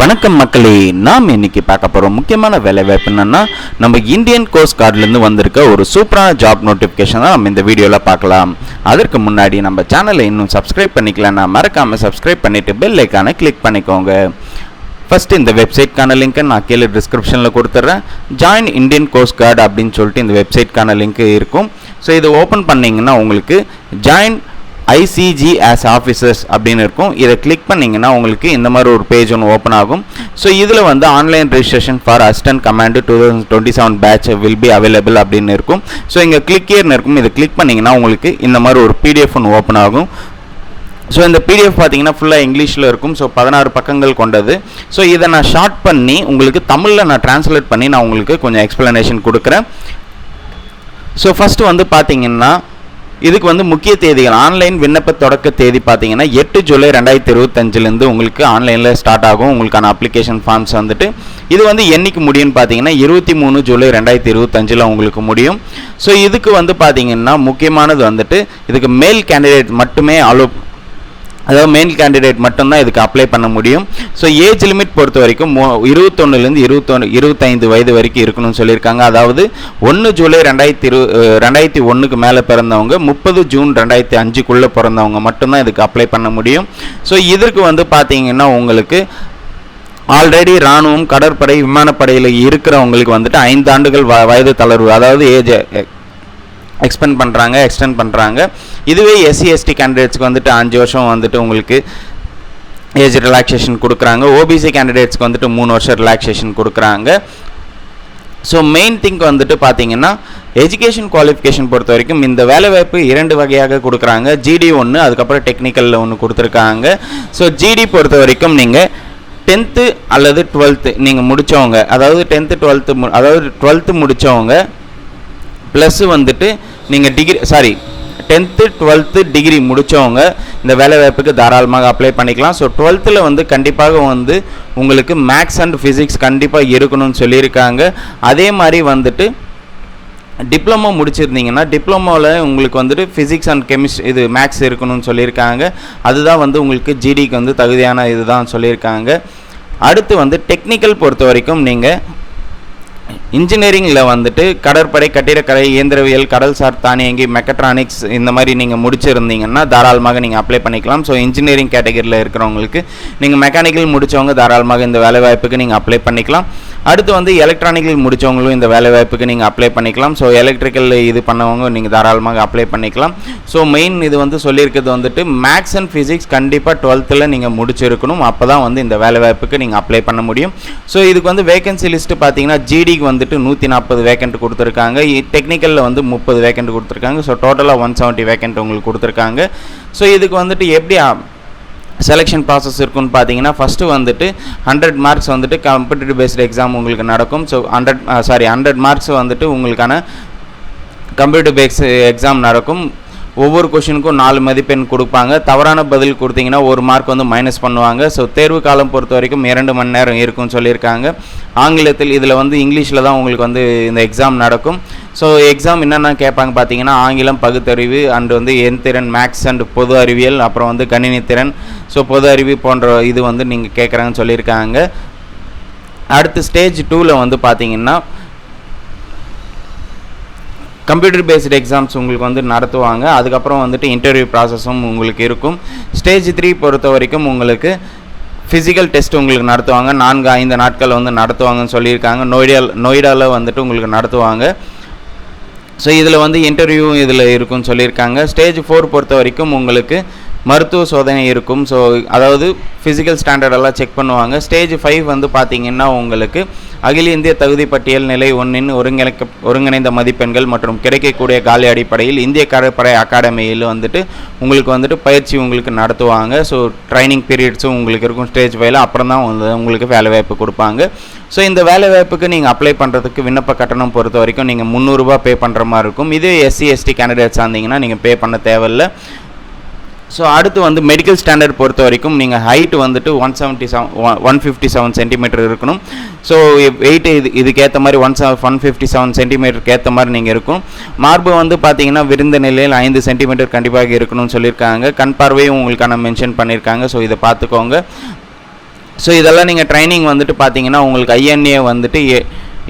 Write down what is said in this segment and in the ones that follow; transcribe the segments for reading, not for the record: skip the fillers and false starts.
வணக்கம் மக்களே, நாம் இன்னைக்கு பார்க்க போகிறோம் முக்கியமான வேலைவாய்ப்பு என்னன்னா நம்ம இந்தியன் கோஸ்ட் கார்ட்லேருந்து வந்திருக்க ஒரு சூப்பரான ஜாப் நோட்டிஃபிகேஷன் தான் நம்ம இந்த வீடியோவில் பார்க்கலாம். அதற்கு முன்னாடி நம்ம சேனலை இன்னும் சப்ஸ்கிரைப் பண்ணிக்கலன்னா மறக்காமல் சப்ஸ்கிரைப் பண்ணிவிட்டு பெல் ஐக்கானை கிளிக் பண்ணிக்கோங்க. ஃபஸ்ட்டு இந்த வெப்சைட்கான லிங்க்கை நான் கீழே டிஸ்கிரிப்ஷனில் கொடுத்துட்றேன். ஜாயின் இந்தியன் கோஸ்ட் கார்டு அப்படின்னு சொல்லிட்டு இந்த வெப்சைட்கான லிங்க் இருக்கும். ஸோ இதை ஓப்பன் பண்ணிங்கன்னா உங்களுக்கு ஜாயின் ICG as ஆஃபீஸர்ஸ் அப்படின்னு இருக்கும். இதை கிளிக் பண்ணிங்கன்னா உங்களுக்கு இந்த மாதிரி ஒரு பேஜ் ஒன்று ஓப்பன் ஆகும். ஸோ இதில் வந்து online registration for assistant command 2027 batch will be available அப்படின்னு இருக்கும். ஸோ இங்கே கிளிக் ஹியர்னு இருக்கும். இதை கிளிக் பண்ணிங்கன்னா உங்களுக்கு இந்த மாதிரி ஒரு PDF ஒன்று ஓப்பன் ஆகும். ஸோ இந்த PDF பார்த்தீங்கன்னா ஃபுல்லாக இங்கிலீஷில் இருக்கும். ஸோ 16 பக்கங்கள் கொண்டது. ஸோ இதை நான் ஷார்ட் பண்ணி உங்களுக்கு தமிழில் நான் டிரான்ஸ்லேட் பண்ணி நான் உங்களுக்கு கொஞ்சம் எக்ஸ்ப்ளனேஷன் கொடுக்குறேன். ஸோ ஃபஸ்ட்டு வந்து பார்த்தீங்கன்னா இதுக்கு வந்து முக்கிய தேதிகள் ஆன்லைன் விண்ணப்ப தொடக்க தேதி பார்த்தீங்கன்னா 8 ஜூலை 2025 உங்களுக்கு ஆன்லைனில் ஸ்டார்ட் ஆகும். உங்களுக்கான அப்ளிகேஷன் ஃபார்ம்ஸ் வந்துட்டு இது வந்து என்னைக்கு முடியும்னு பார்த்தீங்கன்னா 23 ஜூலை 2025 உங்களுக்கு முடியும். ஸோ இதுக்கு வந்து பார்த்தீங்கன்னா முக்கியமானது வந்துட்டு இதுக்கு மேல் கேண்டிடேட் மட்டுமே அதாவது மெயின் கேண்டிடேட் மட்டும்தான் இதுக்கு அப்ளை பண்ண முடியும். ஸோ ஏஜ் லிமிட் பொறுத்த வரைக்கும் 21லேருந்து 25 வயது வரைக்கும் இருக்கணும்னு சொல்லியிருக்காங்க. அதாவது 1 ஜூலை 2001க்கு மேலே பிறந்தவங்க 30 ஜூன் 2005க்குள்ளே பிறந்தவங்க மட்டும்தான் இதுக்கு அப்ளை பண்ண முடியும். ஸோ இதற்கு வந்து பார்த்தீங்கன்னா உங்களுக்கு ஆல்ரெடி இராணுவம், கடற்படை, விமானப்படையில் இருக்கிறவங்களுக்கு வந்துட்டு 5 ஆண்டுகள் வயது தளர்வு, அதாவது ஏஜ் எக்ஸ்டெண்ட் பண்ணுறாங்க. இதுவே SC ST கேண்டிடேட்ஸ்க்கு வந்துட்டு 5 வருஷம் வந்துட்டு உங்களுக்கு ஏஜ் ரிலாக்ஸேஷன் கொடுக்குறாங்க. OBC கேண்டிடேட்ஸ்க்கு வந்துட்டு 3 வருஷம் ரிலாக்ஸேஷன் கொடுக்குறாங்க. ஸோ மெயின் திங் வந்துட்டு பார்த்தீங்கன்னா எஜுகேஷன் குவாலிஃபிகேஷன் பொறுத்த வரைக்கும் இந்த வேலைவாய்ப்பு 2 வகையாக கொடுக்குறாங்க. GD 1, அதுக்கப்புறம் டெக்னிக்கலில் ஒன்று கொடுத்துருக்காங்க. ஸோ GD பொறுத்த வரைக்கும் நீங்கள் 10th அல்லது 12th நீங்கள் முடித்தவங்க, அதாவது 10th 12th முடித்தவங்க ப்ளஸ் வந்துட்டு நீங்கள் 10th 12th டிகிரி முடித்தவங்க இந்த வேலைவாய்ப்புக்கு தாராளமாக அப்ளை பண்ணிக்கலாம். ஸோ 12th வந்து கண்டிப்பாக வந்து உங்களுக்கு மேக்ஸ் அண்ட் ஃபிசிக்ஸ் கண்டிப்பாக இருக்கணும்னு சொல்லியிருக்காங்க. அதே மாதிரி வந்துட்டு டிப்ளமோ முடிச்சிருந்தீங்கன்னா டிப்ளமோவில் உங்களுக்கு வந்துட்டு ஃபிசிக்ஸ் அண்ட் இது மேக்ஸ் இருக்கணும்னு சொல்லியிருக்காங்க. அதுதான் வந்து உங்களுக்கு GDக்கு வந்து தகுதியான இதுதான் சொல்லியிருக்காங்க. அடுத்து வந்து டெக்னிக்கல் பொறுத்த வரைக்கும் நீங்கள் இன்ஜினியரிங்கில் வந்துட்டு கடற்படை, கட்டிடக்கலை, இயந்திரவியல், கடல்சார் தானியங்கி, மெக்கட்ரானிக்ஸ் இந்த மாதிரி நீங்கள் முடிச்சிருந்தீங்கன்னா தாராளமாக நீங்கள் அப்ளை பண்ணிக்கலாம். ஸோ இன்ஜினியரிங் கேட்டகரியில் இருக்கிறவங்களுக்கு நீங்கள் மெக்கானிக்கல் முடித்தவங்க தாராளமாக இந்த வேலைவாய்ப்புக்கு நீங்கள் அப்ளை பண்ணிக்கலாம். அடுத்து வந்து எலக்ட்ரானிக்கல் முடித்தவங்களும் இந்த வேலைவாய்ப்புக்கு நீங்கள் அப்ளை பண்ணிக்கலாம். ஸோ எலக்ட்ரிக்கல் இது பண்ணவங்க நீங்கள் தாராளமாக அப்ளை பண்ணிக்கலாம். ஸோ மெயின் இது வந்து சொல்லியிருக்கிறது வந்துட்டு மேக்ஸ் அண்ட் ஃபிசிக்ஸ் கண்டிப்பாக 12th நீங்கள் முடிச்சிருக்கணும். அப்போ தான் வந்து இந்த வேலைவாய்ப்புக்கு நீங்கள் அப்ளை பண்ண முடியும். ஸோ இதுக்கு வந்து வேகன்சி லிஸ்ட்டு பார்த்தீங்கன்னா GDக்கு வந்துட்டு 140 வேக்கண்ட் கொடுத்துருக்காங்க. டெக்னிக்கலில் வந்து 30 வேக்கண்ட் கொடுத்துருக்காங்க. ஸோ டோட்டலாக 170 வேக்கண்ட் உங்களுக்கு கொடுத்துருக்காங்க. ஸோ இதுக்கு வந்துட்டு எப்படி செலெக்ஷன் ப்ராசஸ் இருக்குன்னு பார்த்தீங்கன்னா ஃபஸ்ட்டு வந்துட்டு 100 மார்க்ஸ் வந்துட்டு காம்படிட்டிவ் பேஸ்டு எக்ஸாம் உங்களுக்கு நடக்கும். ஸோ 100 மார்க்ஸ் வந்துட்டு உங்களுக்கான கம்ப்யூட்டர் பேஸ்டு எக்ஸாம் நடக்கும். ஒவ்வொரு கொஷினுக்கும் 4 மதிப்பெண் கொடுப்பாங்க. தவறான பதில் கொடுத்தீங்கன்னா 1 மார்க் வந்து மைனஸ் பண்ணுவாங்க. ஸோ தேர்வு காலம் பொறுத்த வரைக்கும் 2 மணி நேரம் இருக்கும்னு சொல்லியிருக்காங்க. ஆங்கிலத்தில் இதில் வந்து இங்கிலீஷில் தான் உங்களுக்கு வந்து இந்த எக்ஸாம் நடக்கும். ஸோ எக்ஸாம் என்னென்ன கேட்பாங்க பார்த்தீங்கன்னா ஆங்கிலம், பகுத்தறிவு அண்ட் வந்து எண்திறன், மேக்ஸ் அண்ட் பொது அறிவியல், அப்புறம் வந்து கணினி திறன், ஸோ பொது அறிவு போன்ற இது வந்து நீங்கள் கேட்குறாங்கன்னு சொல்லியிருக்காங்க. அடுத்து ஸ்டேஜ் 2ல் வந்து பார்த்தீங்கன்னா கம்ப்யூட்டர் பேஸ்டு எக்ஸாம்ஸ் உங்களுக்கு வந்து நடத்துவாங்க. அதுக்கப்புறம் வந்துட்டு இன்டர்வியூ ப்ராசஸும் உங்களுக்கு இருக்கும். ஸ்டேஜ் 3 பொறுத்த வரைக்கும் உங்களுக்கு ஃபிசிக்கல் டெஸ்ட் உங்களுக்கு நடத்துவாங்க. 4-5 நாட்கள் வந்து நடத்துவாங்கன்னு சொல்லியிருக்காங்க. நொய்டாவில் வந்துட்டு உங்களுக்கு நடத்துவாங்க. ஸோ இதில் வந்து இன்டர்வியூ இதில் இருக்குன்னு சொல்லியிருக்காங்க. ஸ்டேஜ் 4 பொறுத்த வரைக்கும் உங்களுக்கு மருத்துவ சோதனை இருக்கும். ஸோ அதாவது ஃபிசிக்கல் ஸ்டாண்டர்டெல்லாம் செக் பண்ணுவாங்க. ஸ்டேஜ் 5 வந்து பார்த்திங்கன்னா உங்களுக்கு அகில இந்திய தகுதி பட்டியல் நிலை 1இன் ஒருங்கிணைந்த மதிப்பெண்கள் மற்றும் கிடைக்கக்கூடிய காலி அடிப்படையில் இந்திய கடற்படை அகாடமியில் வந்துட்டு உங்களுக்கு வந்துட்டு பயிற்சி உங்களுக்கு நடத்துவாங்க. ஸோ ட்ரைனிங் பீரியட்ஸும் உங்களுக்கு இருக்கும் ஸ்டேஜ் 5ல். அப்புறம் தான் உங்களுக்கு வேலைவாய்ப்பு கொடுப்பாங்க. ஸோ இந்த வேலைவாய்ப்புக்கு நீங்கள் அப்ளை பண்ணுறதுக்கு விண்ணப்ப கட்டணம் பொறுத்த வரைக்கும் நீங்கள் 300 ரூபா பே பண்ணுற மாதிரி இருக்கும். இதே SC ST கேண்டிடேட்ஸ் ஆனீங்கன்னா நீங்கள் பே பண்ண தேவையில்லை. ஸோ அடுத்து வந்து மெடிக்கல் ஸ்டாண்டர்ட் பொறுத்த வரைக்கும் நீங்கள் ஹைட் வந்துட்டு 157 சென்டிமீட்டர் இருக்கணும். ஸோ வெயிட் இதுக்கேற்ற மாதிரி 157 சென்டிமீட்டருக்கு ஏற்ற மாதிரி நீங்கள் இருக்கும். மார்பு வந்து பார்த்தீங்கன்னா விருந்த நிலையில் 5 சென்டிமீட்டர் கண்டிப்பாக இருக்கணும்னு சொல்லியிருக்காங்க. கண் பார்வையும் உங்களுக்கான மென்ஷன் பண்ணியிருக்காங்க. ஸோ இதை பார்த்துக்கோங்க. ஸோ இதெல்லாம் நீங்கள் ட்ரைனிங் வந்துட்டு பார்த்தீங்கன்னா உங்களுக்கு ஐஎன்ஏ வந்துட்டு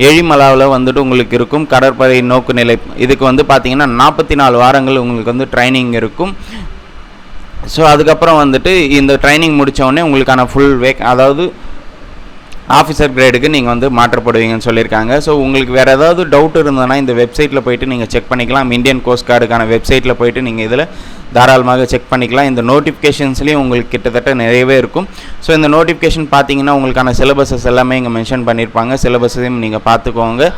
எழிமலாவில் வந்துட்டு உங்களுக்கு இருக்கும். கடற்படை நோக்குநிலை இதுக்கு வந்து பார்த்தீங்கன்னா 44 வாரங்கள் உங்களுக்கு வந்து ட்ரைனிங் இருக்கும். ஸோ அதுக்கப்புறம் வந்துட்டு இந்த ட்ரைனிங் முடித்தோடனே உங்களுக்கான ஃபுல் அதாவது ஆஃபீஸர் கிரேடுக்கு நீங்கள் வந்து மாற்றப்படுவீங்கன்னு சொல்லியிருக்காங்க. ஸோ உங்களுக்கு வேறு ஏதாவது டவுட் இருந்ததுன்னா இந்த வெப்சைட்டில் போய்ட்டு நீங்கள் செக் பண்ணிக்கலாம். இந்தியன் கோஸ்ட் கார்டுக்கான வெப்சைட்டில் போய்ட்டு நீங்கள் இதில் தாராளமாக செக் பண்ணிக்கலாம். இந்த நோட்டிஃபிகேஷன்ஸ்லேயும் உங்களுக்கு கிட்டத்தட்ட நிறையவே இருக்கும். ஸோ இந்த நோட்டிஃபிகேஷன் பார்த்தீங்கன்னா உங்களுக்கான சிலபஸஸ் எல்லாமே இங்கே மென்ஷன் பண்ணியிருப்பாங்க. சிலபஸையும் நீங்கள் பார்த்துக்கோங்க,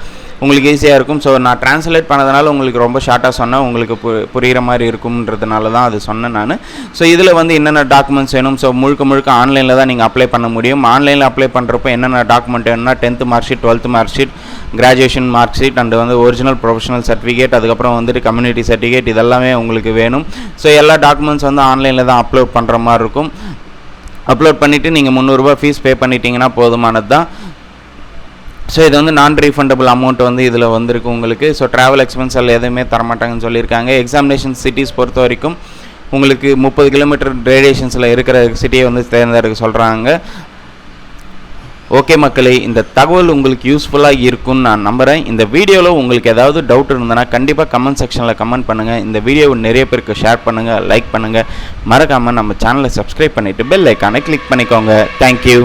உங்களுக்கு ஈஸியாக இருக்கும். ஸோ நான் ட்ரான்ஸ்லேட் பண்ணதுனால உங்களுக்கு ரொம்ப ஷார்ட்டாக சொன்னேன், உங்களுக்கு புரிகிற மாதிரி இருக்கும்ன்றதுனால தான் அது சொன்னேன் நான். ஸோ இதில் வந்து என்னென்ன டாக்குமெண்ட்ஸ் வேணும், ஸோ முழுக்க ஆன்லைனில் தான் நீங்கள் அப்ளை பண்ண முடியும். ஆன்லைனில் அப்ளை பண்ணுறப்போ என்னென்ன டாக்குமெண்ட் வேணும்னா 10th mark sheet, 12th mark sheet, graduation mark sheet and வந்து ஒரிஜினல் ப்ரொஃபஷனல் சர்டிஃபிகேட், அதுக்கப்புறம் வந்துட்டு கம்யூனிட்டி சர்டிஃபிகேட், இதெல்லாமே உங்களுக்கு வேணும். ஸோ எல்லா டாக்குமெண்ட்ஸ் வந்து ஆன்லைனில் தான் அப்லோட் பண்ணுற மாதிரி இருக்கும். அப்லோட் பண்ணிவிட்டு நீங்கள் 300 ரூபா ஃபீஸ் பே பண்ணிட்டீங்கன்னா போதுமானது தான். ஸோ இது வந்து நான் ரீஃபண்டபிள் அமௌண்ட் வந்து இதில் வந்திருக்கு உங்களுக்கு. ஸோ ட்ராவல் எக்ஸ்பென்ஸில் எதுவுமே தரமாட்டாங்கன்னு சொல்லியிருக்காங்க. எக்ஸாமினேஷன் சிட்டிஸ் பொறுத்த வரைக்கும் உங்களுக்கு 30 கிலோமீட்டர் ரேடியேஷன்ஸில் இருக்கிற சிட்டியை வந்து தேர்ந்தெடுக்க சொல்கிறாங்க. ஓகே மக்களே, இந்த தகவல் உங்களுக்கு யூஸ்ஃபுல்லாக இருக்கும்னு நான் நம்புகிறேன். இந்த வீடியோவில் உங்களுக்கு ஏதாவது டவுட் இருந்ததுன்னா கண்டிப்பாக கமெண்ட் செக்ஷனில் கமெண்ட் பண்ணுங்கள். இந்த வீடியோவை நிறைய பேருக்கு ஷேர் பண்ணுங்கள், லைக் பண்ணுங்கள். மறக்காமல் நம்ம சேனலை சப்ஸ்கிரைப் பண்ணிவிட்டு பெல் ஐக்கானை கிளிக் பண்ணிக்கோங்க. தேங்க்யூ.